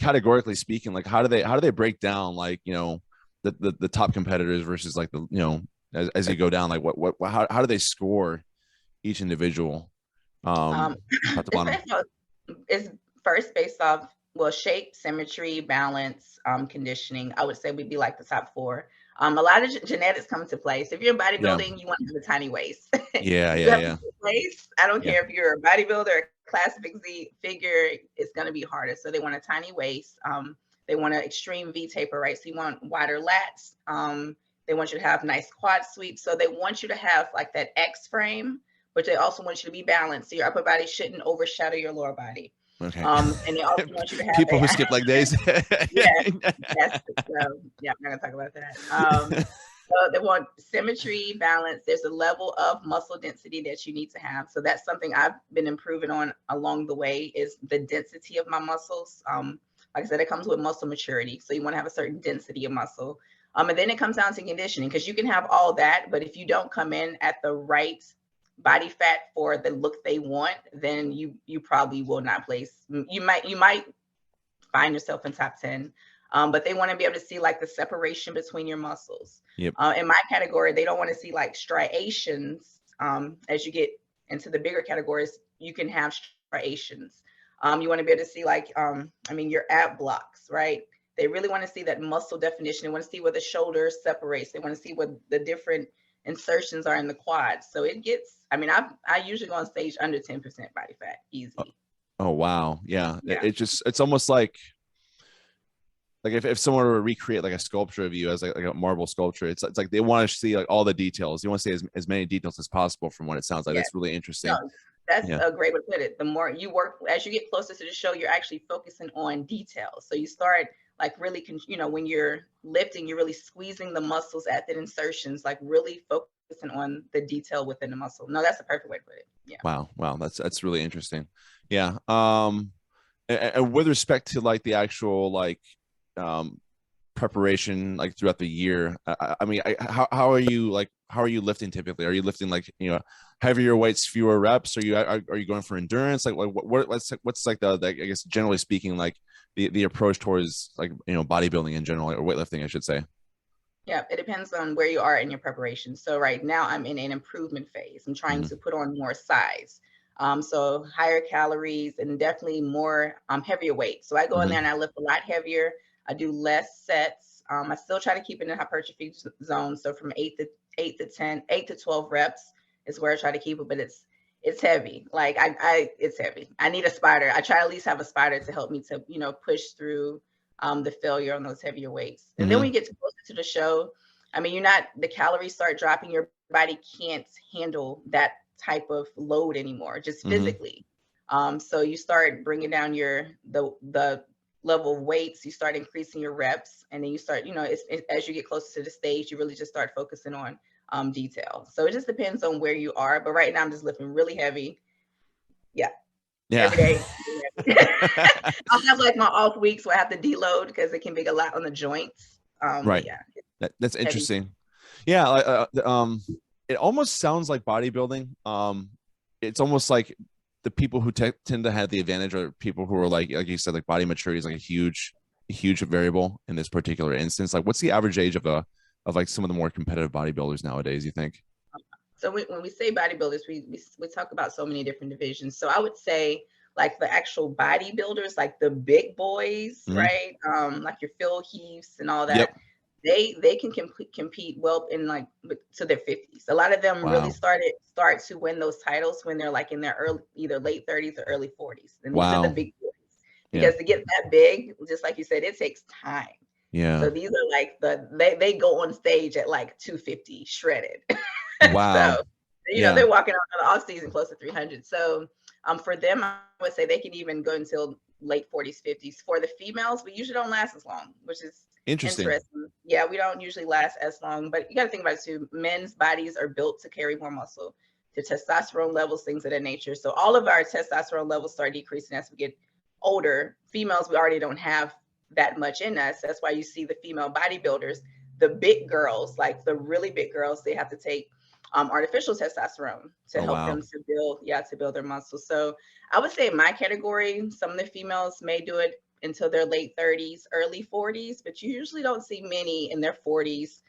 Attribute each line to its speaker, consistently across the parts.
Speaker 1: categorically speaking, like how do they break down, like, you know, the top competitors versus like the, you know, as you go down, like how do they score each individual,
Speaker 2: Um,
Speaker 1: top to
Speaker 2: it's
Speaker 1: bottom?
Speaker 2: based off, it's first based off, well, shape, symmetry, balance, conditioning. I would say we'd be like the top four. A lot of genetics come into play. So if you're in
Speaker 1: Yeah,
Speaker 2: bodybuilding, you want to have a tiny waist.
Speaker 1: yeah,
Speaker 2: You
Speaker 1: yeah,
Speaker 2: have a
Speaker 1: yeah,
Speaker 2: big waist. I don't
Speaker 1: yeah.
Speaker 2: care if you're a bodybuilder or classic Z figure, it's going to be harder. So they want a tiny waist. They want an extreme V taper, right? So you want wider lats. They want you to have nice quad sweeps. So they want you to have like that X frame, but they also want you to be balanced. So your upper body shouldn't overshadow your lower body.
Speaker 1: Okay.
Speaker 2: And they also want you to have
Speaker 1: People who skip leg days.
Speaker 2: yeah, that's so yeah, I'm not gonna talk about that. So they want symmetry, balance. There's a level of muscle density that you need to have. So that's something I've been improving on along the way is the density of my muscles. Like I said, it comes with muscle maturity. So you want to have a certain density of muscle. And then it comes down to conditioning because you can have all that, but if you don't come in at the right body fat for the look they want, then you probably will not place. You might find yourself in top 10. But they want to be able to see like the separation between your muscles.
Speaker 1: Yep.
Speaker 2: In my category, they don't want to see like striations. As you get into the bigger categories, you can have striations. You want to be able to see like, your ab blocks, right? They really want to see that muscle definition. They want to see where the shoulder separates. They want to see what the different insertions are in the quads. So it gets, I usually go on stage under 10% body fat,
Speaker 1: Oh,
Speaker 2: easy.
Speaker 1: oh, wow. Yeah.
Speaker 2: Yeah.
Speaker 1: It's almost like if someone were to recreate like a sculpture of you as like a marble sculpture, it's like they want to see like all the details. You want to see as many details as possible from what it sounds like.
Speaker 2: Yeah.
Speaker 1: That's really interesting.
Speaker 2: No, that's
Speaker 1: Yeah.
Speaker 2: a great way to put it. The more you work, as you get closer to the show, you're actually focusing on details. So you start like really, when you're lifting, you're really squeezing the muscles at the insertions, like really focusing on the detail within the muscle. No, that's a perfect way to put it. Yeah.
Speaker 1: Wow. Wow. That's really interesting. Yeah. And with respect to like the actual like um preparation like throughout the year, how are you, like how are you lifting typically? Are you lifting like, you know, heavier weights, fewer reps? Are you going for endurance? Like what's like the I guess generally speaking, like the approach towards like, you know, bodybuilding in general, or weightlifting I should say?
Speaker 2: Yeah, it depends on where you are in your preparation. So right now I'm in an improvement phase. I'm trying
Speaker 1: Mm-hmm.
Speaker 2: to put on more size. So higher calories and definitely more heavier weight. So I go in there
Speaker 1: Mm-hmm.
Speaker 2: and I lift a lot heavier. I do less sets. I still try to keep it in the hypertrophy zone. So from 8 to 12 reps is where I try to keep it, but it's heavy. Like it's heavy. I need a spider. I try to at least have a spider to help me to, push through the failure on those heavier weights. And then when
Speaker 1: Mm-hmm.
Speaker 2: you get closer to the show, you're not, the calories start dropping. Your body can't handle that type of load anymore, just
Speaker 1: Mm-hmm.
Speaker 2: physically. So you start bringing down the level of weights. You start increasing your reps, and then you start, as you get closer to the stage, you really just start focusing on detail. So it just depends on where you are. But right now, I'm just lifting really heavy. Yeah,
Speaker 1: Yeah.
Speaker 2: every day. I'll have like my off weeks where I have to deload because it can be a lot on the joints. But
Speaker 1: Right.
Speaker 2: yeah, it's
Speaker 1: That's
Speaker 2: heavy.
Speaker 1: interesting. Yeah. It almost sounds like bodybuilding. It's almost like the people who tend to have the advantage are people who are like you said, like body maturity is like a huge variable in this particular instance. Like, what's the average age of like some of the more competitive bodybuilders nowadays, you think?
Speaker 2: So when we say bodybuilders, we talk about so many different divisions. So I would say like the actual bodybuilders, like the big boys,
Speaker 1: Mm-hmm.
Speaker 2: right? Like your Phil Heaths and all that.
Speaker 1: Yep.
Speaker 2: They can compete well in like to their 50s. A lot of them really
Speaker 1: Wow.
Speaker 2: start to win those titles when they're like in their early, either late 30s or early 40s. And these are the
Speaker 1: Wow.
Speaker 2: big boys.
Speaker 1: Yeah.
Speaker 2: Because to get that big, just like you said, it takes time.
Speaker 1: Yeah.
Speaker 2: So these are like they go on stage at like 250 shredded.
Speaker 1: Wow.
Speaker 2: So,
Speaker 1: Yeah.
Speaker 2: they're walking on the off season close to 300. So, for them, I would say they can even go until late 40s, 50s. For the females, we usually don't last as long, which is
Speaker 1: Interesting.
Speaker 2: interesting. Yeah, we don't usually last as long, but you got to think about it too. Men's bodies are built to carry more muscle, to testosterone levels, things of that nature. So all of our testosterone levels start decreasing as we get older. Females, we already don't have that much in us. That's why you see the female bodybuilders, the big girls, like the really big girls, they have to take artificial testosterone to
Speaker 1: Oh,
Speaker 2: help
Speaker 1: wow.
Speaker 2: them to build their muscles. So I would say in my category, some of the females may do it until their late 30s, early 40s, but you usually don't see many in their 40s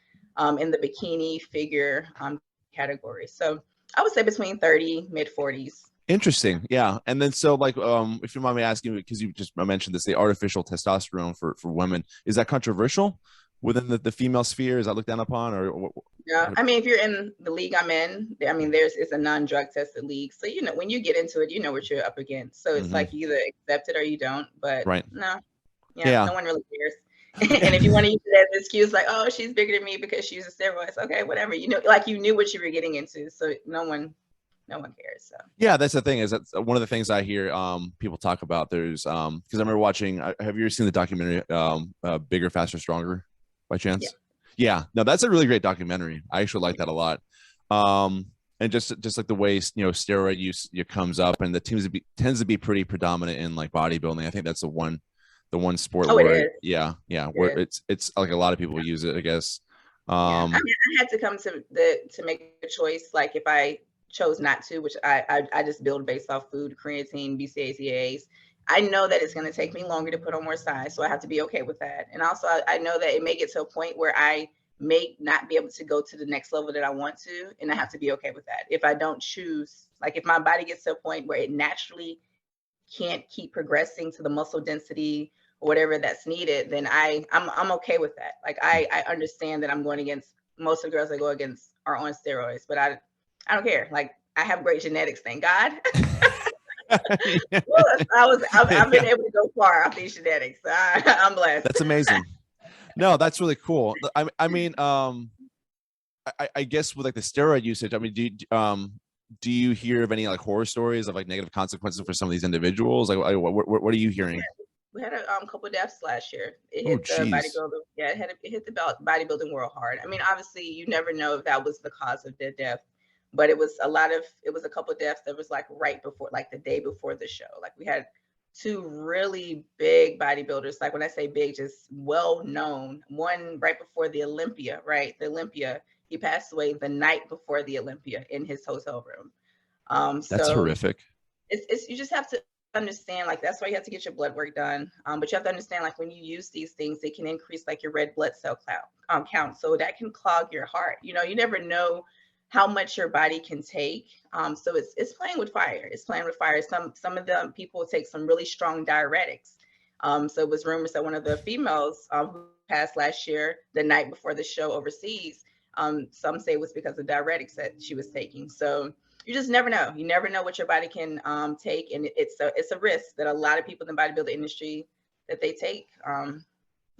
Speaker 2: in the bikini figure category. So I would say between 30, mid 40s.
Speaker 1: Interesting. Yeah. And then so like if you mind me asking, because you just mentioned this, the artificial testosterone for women, is that controversial within the female sphere? Is that looked down upon, or what?
Speaker 2: Yeah, I mean, if you're in the league I'm in, I mean, it's a non-drug tested league. So, you know, when you get into it, you know what you're up against. So it's like you either accept it or you don't. But
Speaker 1: Right.
Speaker 2: no,
Speaker 1: Yeah.
Speaker 2: no one really cares. And if you want to use it as an excuse, like, oh, she's bigger than me because she uses steroids. Okay, whatever. You know, like you knew what you were getting into. So no one cares. So
Speaker 1: yeah, that's the thing, is that's one of the things I hear people talk about. There's because I remember watching, have you ever seen the documentary Bigger, Faster, Stronger by chance? Yeah, no, that's a really great documentary. I actually like that a lot. And just like the way, you know, steroid use comes up, and the tends to be pretty predominant in like bodybuilding. I think that's the one sport where where it's like a lot of people use it, I guess.
Speaker 2: I mean, I had to come to make a choice. Like if I chose not to, which I just build based off food, creatine, BCAAs, EAAs. I know that it's going to take me longer to put on more size, so I have to be okay with that. And also, I know that it may get to a point where I may not be able to go to the next level that I want to, and I have to be okay with that. If I don't choose, like if my body gets to a point where it naturally can't keep progressing to the muscle density or whatever that's needed, then I'm okay with that. Like I understand that I'm going against most of the girls I go against are on steroids, but I don't care. Like I have great genetics, thank God. Well, I've been able to go far off these genetics. So I'm blessed.
Speaker 1: That's amazing. No, that's really cool. I mean, I guess with like the steroid usage, I mean, do you hear of any like horror stories of like negative consequences for some of these individuals? Like, what are you hearing?
Speaker 2: We had a couple of deaths last year. It hit the bodybuilding. Yeah, it hit the bodybuilding world hard. I mean, obviously, you never know if that was the cause of their death, but it was a couple of deaths that was like right before, like the day before the show. Like we had two really big bodybuilders. Like when I say big, just well known. One right before the Olympia, right? The Olympia. He passed away the night before the Olympia in his hotel room.
Speaker 1: That's horrific.
Speaker 2: It's you just have to understand, like that's why you have to get your blood work done. But you have to understand, like when you use these things, they can increase like your red blood cell count. So that can clog your heart. You know, you never know how much your body can take. So it's playing with fire. It's playing with fire. Some of them people take some really strong diuretics. So it was rumors that one of the females who passed last year, the night before the show overseas, some say it was because of diuretics that she was taking. So you just never know. You never know what your body can take, and it's a risk that a lot of people in the bodybuilding industry that they take.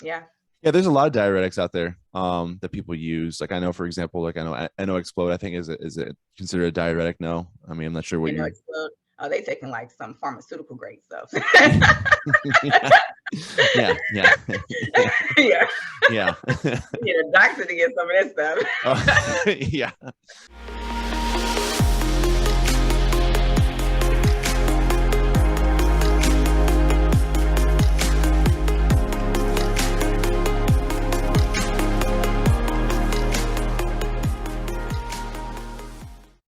Speaker 2: Yeah, there's
Speaker 1: a lot of diuretics out there that people use. Like I know, for example, like I know Explode, I think is it considered a diuretic? No, I mean I'm not sure what you.
Speaker 2: Explode. Oh, they taking like some pharmaceutical grade stuff.
Speaker 1: yeah.
Speaker 2: Yeah. You need a doctor to get some of that stuff.
Speaker 1: Yeah.